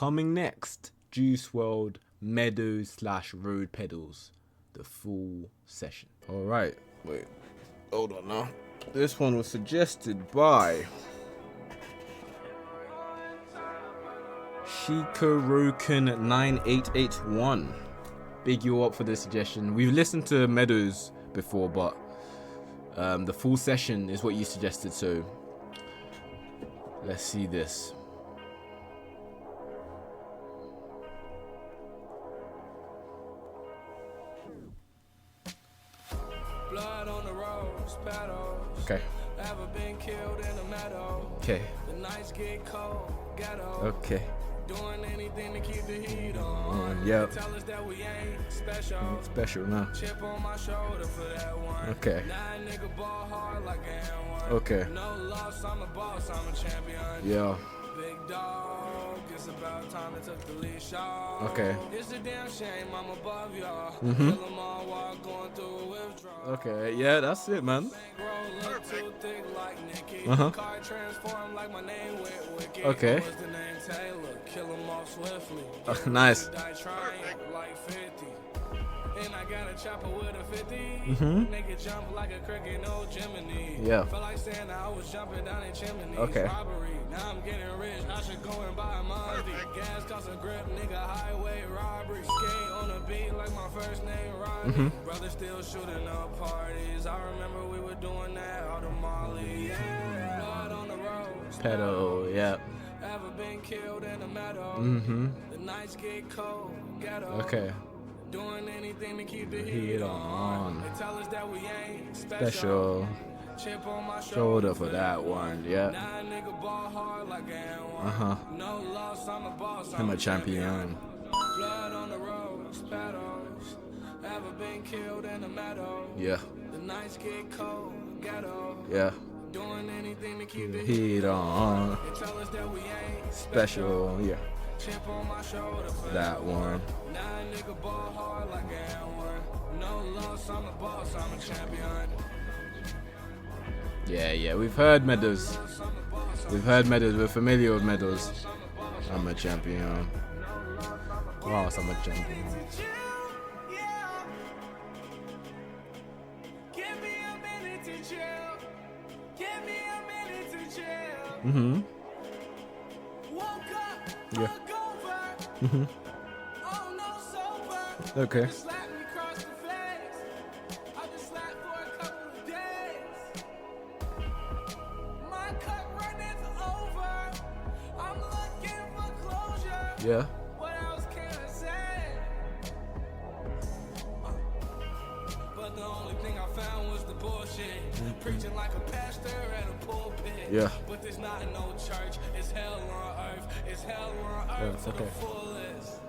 Coming next, Juice WRLD, Meadows / Road Pedals, the full session. All right, wait, hold on now. This one was suggested by Shikaroken9881. Big you up for this suggestion. We've listened to Meadows before, but the full session is what you suggested, so let's see this. Blood on the rose petals. Okay. Ever been killed in a meadow. Okay. The nights get cold, ghetto. Okay. Doing anything to keep the heat on. Yep. Tell us that we ain't special. Special now. Chip on my shoulder for that one. Okay. Now nigga ball hard like I am one. Okay. No loss, I'm a boss, I'm a champion. Yeah. Big dog, it's about time to took the leash off. Okay. It's a damn shame I'm above y'all. Kill them all while going through a withdrawal. Okay, yeah, that's it, man. Bankroll look too thick like Nicky. Uh-huh. Car transform like my name with Wicked. Okay. What's the name Taylor? Kill them off swiftly. Nice. Die trying like 50. And I got a chopper with a 50. Nigga jump like a cricket, no Jiminy. Yeah. Felt like saying I was jumping down in chimneys. Okay. Robbery. Now I'm getting rich. I should go and buy a Mazda. Gas cost a grip, nigga. Highway robbery. Skate on a beat like my first name Rodney. Brother still shooting up parties. I remember we were doing that out of Molly. Yeah. Blood on the road. Pedal, yeah. Ever been killed in the meadow. The nights get cold. Ghetto. Okay. Doing anything to keep the heat on. They tell us that we ain't Special. Chip on my Shoulder for that one, yeah. Now a nigga ball hard like I am one. No loss, I'm a boss. I'm a champion. Blood on the rose petals. Ever been killed in the meadow. Yeah. The nights get cold, ghetto. Yeah. Doing anything to keep the Heat on. They tell us that we ain't Special, yeah. Chip on my shoulder for That one. Now a nigga ball hard like I am one. No loss, I'm a boss, I'm a champion. Yeah, we've heard Meadows. We've heard Meadows, we're familiar with Meadows. I'm a champion. Wow, I'm a champion. Give me a minute to chill. Give me a minute to chill. Woke up, Yeah. hungover. Oh no, sober. Okay. Slap me across the face. I just slapped for a couple of days. My cup runneth over. I'm looking for closure. Yeah. What else can I say? But the only thing I found was the bullshit. Preaching like a pastor at a pulpit. Yeah. But there's not no church. It's hell on earth. It's hell on earth to the okay. fullest.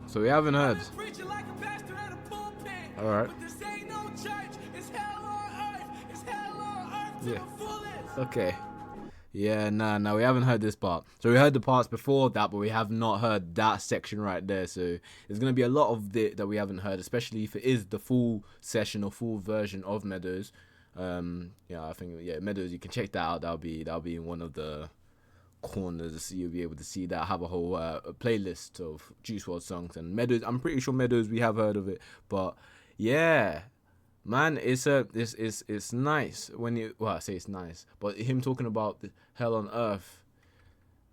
So we haven't heard. Preaching like a pastor at a pulpit. Alright. But this ain't no church. It's hell on earth. It's hell on earth to Yeah. the fullest. Okay. Yeah, nah, we haven't heard this part. So we heard the parts before that, but we have not heard that section right there. So there's going to be a lot of it that we haven't heard, especially if it is the full session or full version of Meadows. Yeah, I think, yeah, Meadows, you can check that out. That'll be in one of the corners. You'll be able to see that. Have a whole playlist of Juice WRLD songs. And Meadows, I'm pretty sure Meadows, we have heard of it. But yeah, man, it's nice when you, well, I say it's nice, but him talking about the hell on earth.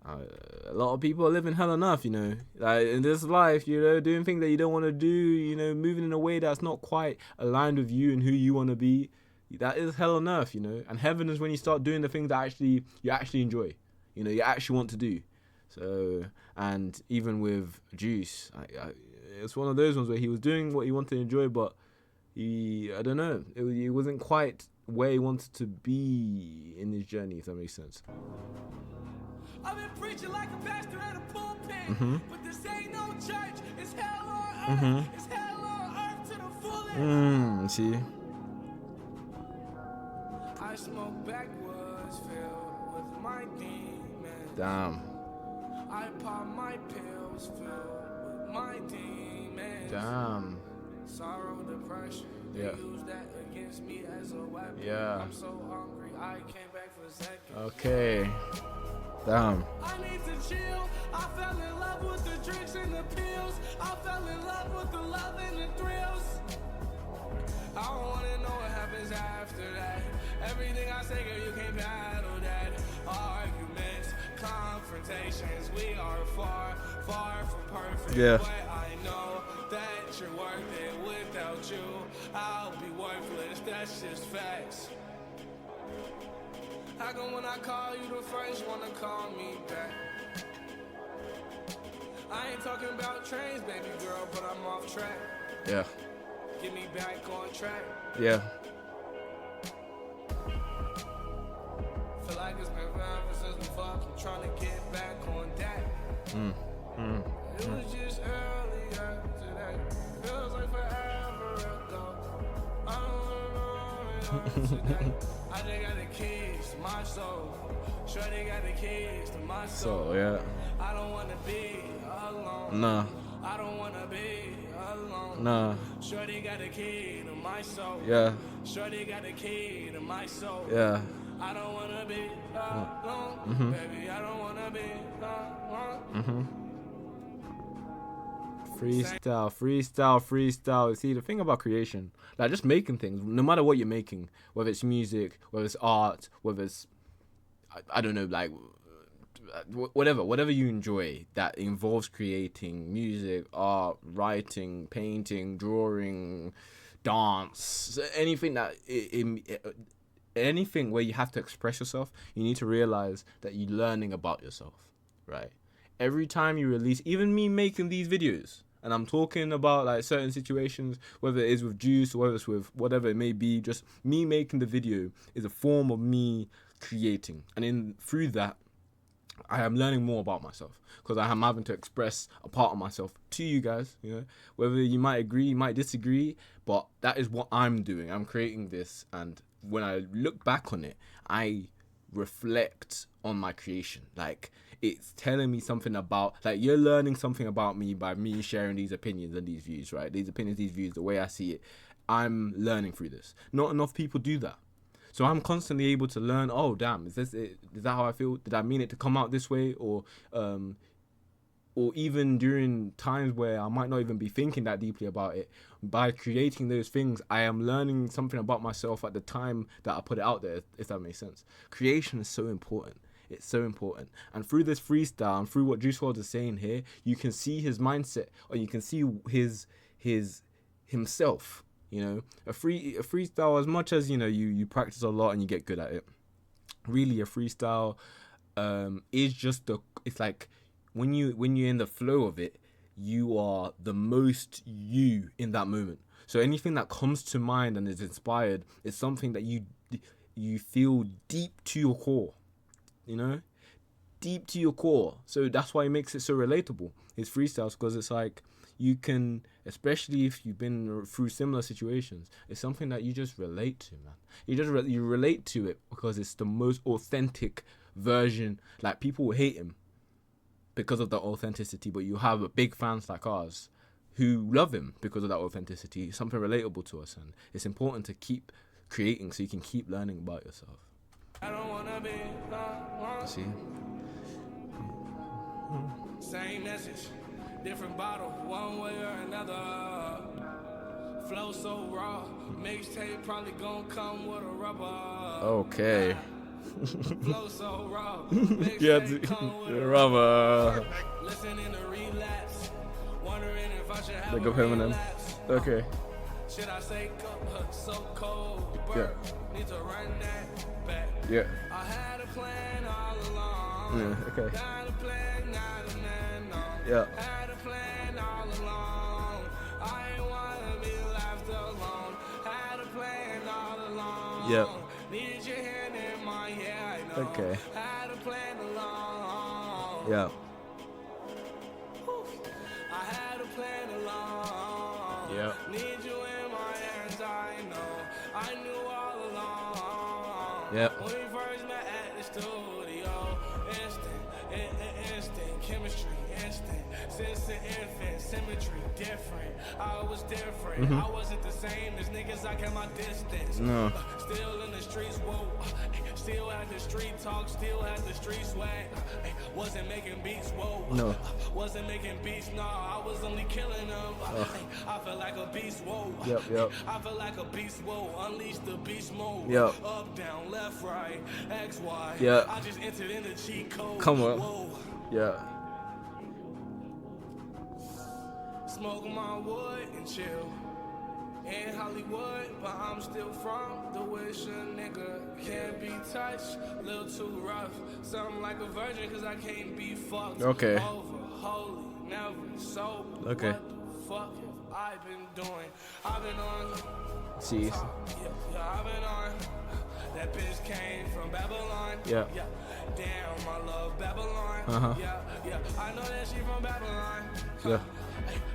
A lot of people are living hell on earth, you know, like in this life, you know, doing things that you don't want to do, you know, moving in a way that's not quite aligned with you and who you want to be. That is hell on earth, you know. And heaven is when you start doing the things that you actually enjoy, you know, you actually want to do. So, and even with Juice, it's one of those ones where he was doing what he wanted to enjoy, but I don't know, he wasn't quite where he wanted to be in his journey, if that makes sense. I've been preaching like a pastor at a pulpit, but this ain't no church. It's hell on earth. It's hell on earth to the fullest. See? I smoke backwoods filled with my demons. Damn. I pop my pills filled with my demons. Damn. Sorrow, depression. They Yeah. use that against me as a weapon. Yeah. I'm so hungry. I came back for a second. Okay. Damn. I need to chill. I fell in love with the drinks and the pills. I fell in love with the love and the thrills. I don't wanna know what happens after that. Everything I say, girl, you can't battle that. Arguments, confrontations, we are far, far from perfect. Yeah. But I know that you're worth it. Without you, I'll be worthless. That's just facts. How come when I call you the first one to call me back? I ain't talking about trains, baby girl, but I'm off track. Yeah. Get me back on track. Yeah. Feel like it's been forever since we fucked. I'm trying to get back on that. It was just earlier today. Feels like forever ago. I don't know today. I just got the keys to my soul. Sure they got the keys to my soul. So yeah. I don't wanna be alone. Nah. I don't wanna be alone. Nah. Sure they got the key to my soul. Yeah. Sure they got the key to my soul. Yeah. I don't wanna be alone. Baby, I don't wanna be alone. Freestyle. See, the thing about creation, like just making things, no matter what you're making, whether it's music, whether it's art, whether it's, I don't know, like whatever you enjoy that involves creating music, art, writing, painting, drawing, dance, anything that anything where you have to express yourself, you need to realize that you're learning about yourself, right? Every time you release, even me making these videos, and I'm talking about like certain situations, whether it is with juice or whether it's with whatever it may be, just me making the video is a form of me creating. And through that, I am learning more about myself because I am having to express a part of myself to you guys, you know, whether you might agree, you might disagree, but that is what I'm doing. I'm creating this, and when I look back on it, I reflect on my creation. Like, it's telling me something about, like, you're learning something about me by me sharing these opinions and these views, right? These opinions, these views, the way I see it, I'm learning through this. Not enough people do that. So I'm constantly able to learn, oh, damn, is this it? Is that how I feel? Did I mean it to come out this way? Or even during times where I might not even be thinking that deeply about it, by creating those things, I am learning something about myself at the time that I put it out there, if that makes sense. Creation is so important. It's so important. And through this freestyle and through what Juice WRLD is saying here, you can see his mindset, or you can see himself. You know, a freestyle, as much as, you know, you practice a lot and you get good at it, really a freestyle is just it's like when you're in the flow of it, you are the most you in that moment. So anything that comes to mind and is inspired is something that you feel deep to your core, you know, deep to your core. So that's why it makes it so relatable, his freestyles, because it's like, you can, especially if you've been through similar situations, it's something that you just relate to, man. You relate to it because it's the most authentic version. Like, people will hate him because of the authenticity, but you have big fans like ours who love him because of that authenticity. It's something relatable to us, and it's important to keep creating so you can keep learning about yourself. I don't wanna be alone. See? Same message, different bottle, one way or another. Flow so raw, mixtape probably gon' come with a rubber. Okay. Flow so raw, Yeah, mixtape come with a rubber. Listening to relapse, wondering if I should have Like a of Eminem. relapse. Okay. Should I say so cold? Yeah. Need to run that back. Yeah. I had a plan all along. Yeah. Okay. Had a plan, not a man, no. Yeah. Had a plan all along. I ain't wanna be left alone. Had a plan all along. Yeah. Needed your hand in my hair, I know. Okay. Had a plan along. Yeah. I had a plan along. Yeah. Need you in my hands, I know. I knew all along. Yeah. When we first met at the studio, instant chemistry, instant. since an infant, symmetry different. I was different. I wasn't the same as niggas. I kept my distance. No. Still in the streets, whoa. Still had the street talk, still had the street swag. Wasn't making beats, whoa. No. Wasn't making beats, no. I was only killing them. I felt like a beast, whoa. Yep. I feel like a beast, whoa. Unleash the beast mode. Yep. Up, down, left, right, X, Y. Yeah. I just entered in the cheat code. Come on. Whoa. Yeah. Smoke my wood and chill. In Hollywood, but I'm still from the wish a nigga can't be touched. Little too rough. Something like a virgin, cause I can't be fucked. Okay. Over, holy, never sober. Okay. What the fuck have I been doing? I've been on. See. Yeah, I've been on. That bitch came from Babylon. Yeah. Damn, I love Babylon. Uh-huh. Yeah. I know that she from Babylon. Yeah.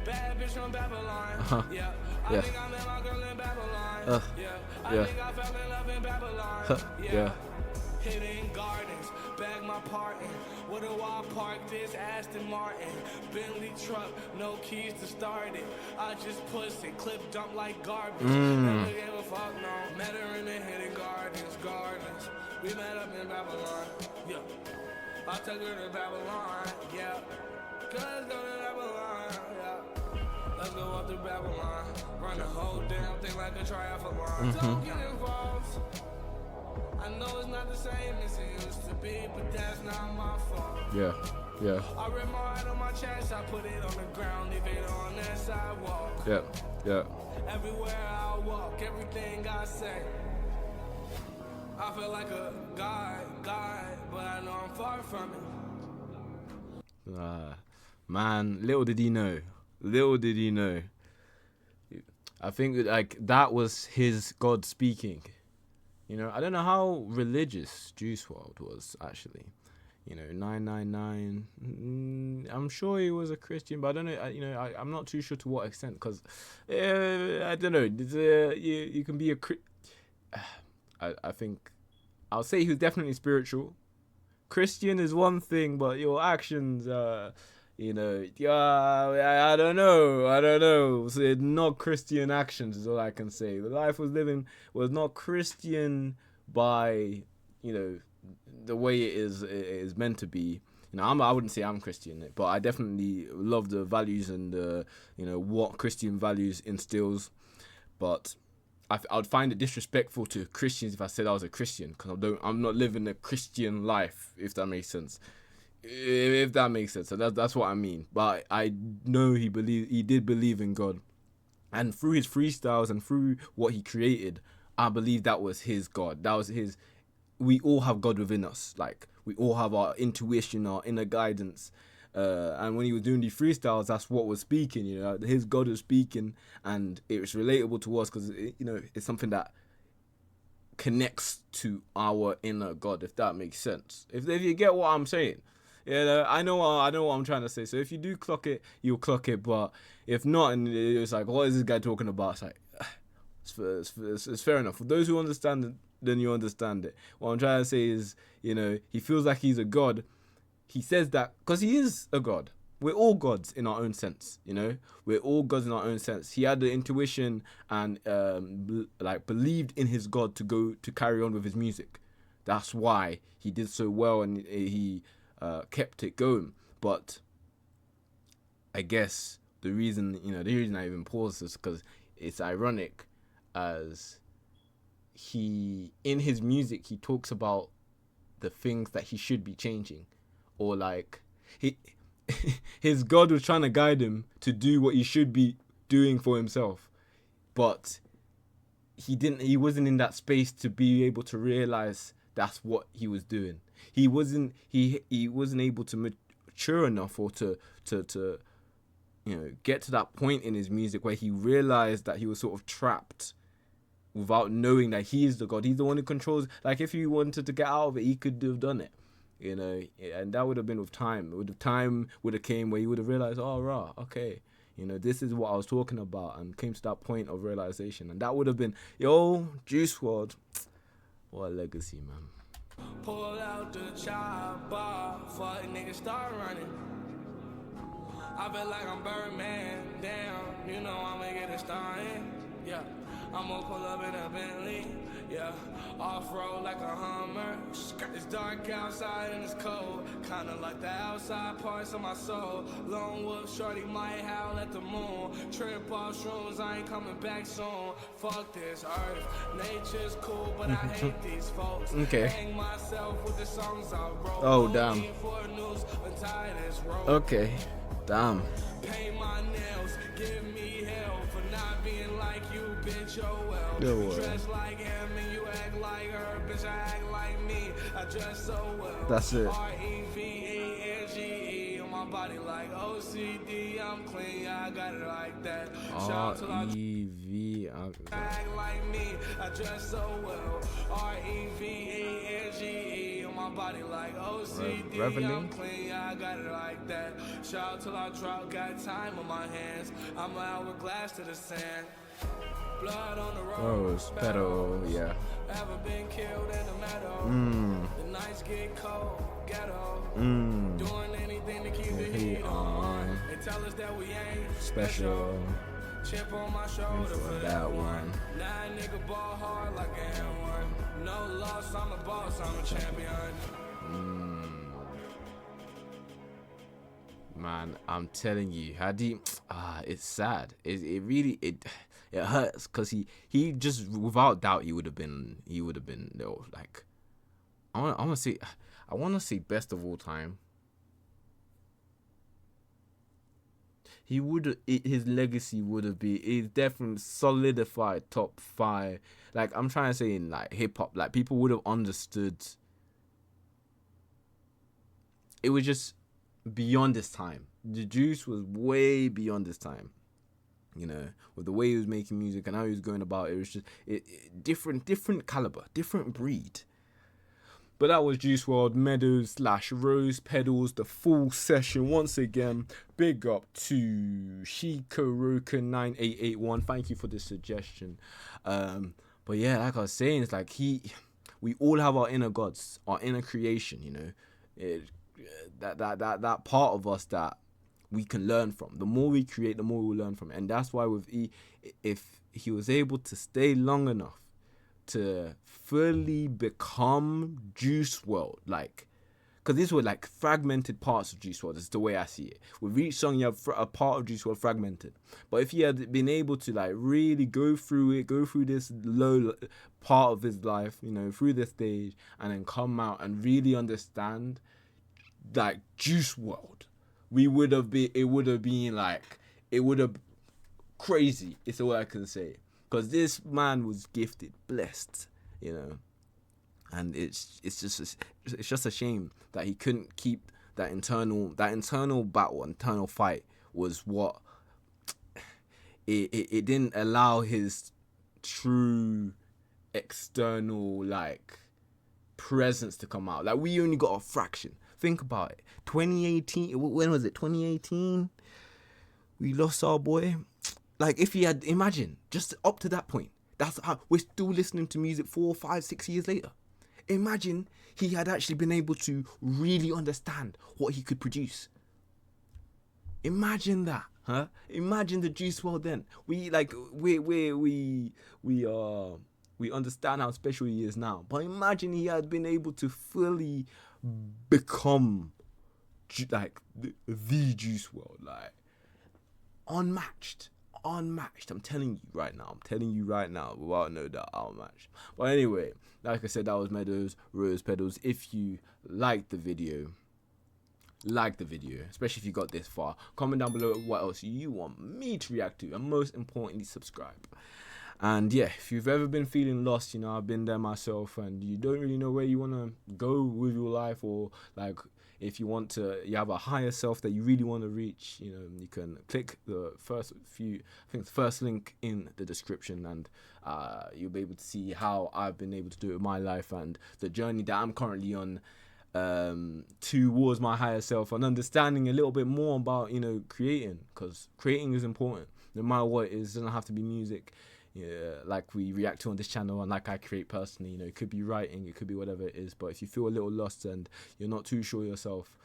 Bad bitch from Babylon. Uh-huh. Yeah. Yeah. I think I met my girl in Babylon. Yeah. I think I fell in love in Babylon. Yeah. Hidden gardens, beg my pardon. Where do I park this Aston Martin? Bentley truck, no keys to start it. I just push it, clip dump like garbage. Never gave a fuck, no. Met her in the hidden gardens. We met up in Babylon. Yeah. I took her to Babylon. Yeah. Let's go to Babylon. Yeah. Let's go up to Babylon. Run the whole damn thing like a triathlon. Don't get involved. I know it's not the same as it used to be, but that's not my fault. Yeah. I rip my heart on my chest, I put it on the ground, leave it on that sidewalk. Yeah. Everywhere I walk, everything I say, I feel like a god, but I know I'm far from it. Man, little did he know. I think like that was his God speaking. You know, I don't know how religious Juice WRLD was actually. You know, 999. I'm sure he was a Christian, but I don't know. I'm not too sure to what extent, because I don't know. You can be a I think I'll say he was definitely spiritual. Christian is one thing, but your actions, I don't know. So not Christian actions is all I can say. The life was living was not Christian by, the way it is meant to be. I wouldn't say I'm Christian, but I definitely love the values and what Christian values instills. But I would find it disrespectful to Christians if I said I was a Christian, because I'm not living a Christian life, if that makes sense. If that makes sense, so that's what I mean. But I know he did believe in God, and through his freestyles and through what he created, I believe that was his God. That was his. We all have God within us. Like, we all have our intuition, our inner guidance. And when he was doing these freestyles, that's what was speaking. His God was speaking, and it was relatable to us because it's something that connects to our inner God. If that makes sense. If you get what I'm saying. I know what I'm trying to say. So if you do clock it, you'll clock it. But if not, and it's like, what is this guy talking about? It's like, it's fair enough. For those who understand it, then you understand it. What I'm trying to say is, he feels like he's a god. He says that because he is a god. We're all gods in our own sense, We're all gods in our own sense. He had the intuition and believed in his God to carry on with his music. That's why he did so well, and he kept it going. But I guess the reason I even paused is because it's ironic, as in his music he talks about the things that he should be changing, or like his God was trying to guide him to do what he should be doing for himself, but he wasn't in that space to be able to realize that's what he was doing. He wasn't able to mature enough, or to get to that point in his music where he realized that he was sort of trapped without knowing that he is the God. He's the one who controls. Like, if he wanted to get out of it, he could have done it, and that would have been with time. Time would have came where he would have realized, oh, right, okay, this is what I was talking about, and came to that point of realization. And that would have been, Juice WRLD, what a legacy, man. Pull out the chopper, fuck niggas start running. I feel like I'm Birdman, damn, you know I'ma get it started. Yeah, I'ma pull up in a Bentley. Yeah, off-road like a Hummer. It's dark outside and it's cold. Kinda like the outside parts of my soul. Lone wolf shorty might howl at the moon. Trip off shrooms, I ain't coming back soon. Fuck this earth, nature's cool, but I hate these folks. Okay. Hang myself with the songs I wrote. Oh, damn. For news, I'm tired as road. Okay. Damn. Paint my nails, give me hell for not being like you, bitch, oh well. No You way. dress like him and you act like her, bitch, I act like me. I dress so well. That's it. REVENGE on my body like OCD, I'm clean, yeah, I got it like that. Shout out to our R-E-V. act like me, I dress so well. REVENGE on my body like OCD, Reveling? I'm clean, yeah, I got it like that. Shout out till I drop, got time on my hands. I'm an hourglass to the sand. Blood on the Rose petal, yeah. Ever been killed in the meadow? The nights get cold, ghetto. Doing anything to keep the heat on. They tell us that we ain't Special. Chip on my shoulder for That one. Nah, nigga ball hard like a N1. No loss, I'm a boss, I'm a champion. Man, I'm telling you, Hadi, it's sad. It really hurts because he just, without doubt, he would have been like, I want to say best of all time. He would, his legacy would have been, it's definitely solidified top 5. Like, I'm trying to say in like hip hop, like people would have understood. It was just beyond this time. The Juice was way beyond this time. You know, with the way he was making music and how he was going about it, was just different caliber, different breed. But that was Juice WRLD, Meadows / Rose Pedals, the full session. Once again, big up to Shikaroka9881. Thank you for the suggestion. But yeah, like I was saying, it's like we all have our inner gods, our inner creation. You know, that part of us that we can learn from. The more we create, the more we learn from it. And that's why with if he was able to stay long enough to fully become Juice WRLD, like, because these were like fragmented parts of Juice WRLD. Is the way I see it. With each song, you have a part of Juice WRLD fragmented. But if he had been able to like really go through this low part of his life, you know, through this stage, and then come out and really understand like Juice WRLD, it would have crazy. It's all I can say. Because this man was gifted, blessed, you know, and it's just a shame that he couldn't keep that internal battle, internal fight was what it didn't allow his true external like presence to come out. Like, we only got a fraction. Think about it. 2018. When was it? 2018. We lost our boy. Like, if he had, imagine, just up to that point, that's how we're still listening to music 4, 5, 6 years later. Imagine he had actually been able to really understand what he could produce. Imagine that, huh? Imagine the Juice WRLD then. We understand how special he is now. But imagine he had been able to fully become like the Juice WRLD, like unmatched. I'm telling you right now, without no doubt, unmatched. But anyway, like I said, that was Meadows, Rose Pedals. If you like the video, especially if you got this far, comment down below what else you want me to react to, and most importantly, subscribe. And yeah, if you've ever been feeling lost, you know, I've been there myself, and you don't really know where you want to go with your life, or like, if you have a higher self that you really want to reach, you know, you can click the first link in the description, and you'll be able to see how I've been able to do it with my life and the journey that I'm currently on towards my higher self, and understanding a little bit more about, you know, creating, because creating is important. No matter what it is, it doesn't have to be music. Yeah, like we react to on this channel, and like I create personally, you know, it could be writing, it could be whatever it is. But if you feel a little lost and you're not too sure yourself,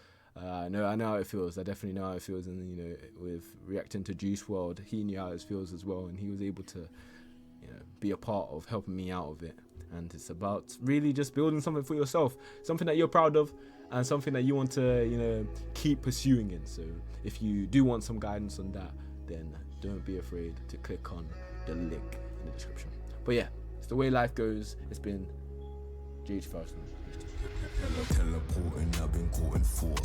I know how it feels. I definitely know how it feels, and you know, with reacting to Juice WRLD, he knew how it feels as well, and he was able to, you know, be a part of helping me out of it. And it's about really just building something for yourself, something that you're proud of, and something that you want to, you know, keep pursuing in. So if you do want some guidance on that, then don't be afraid to click on the link in the description. But yeah, it's the way life goes. It's been J2KHD. Teleporting, I've been caught in 4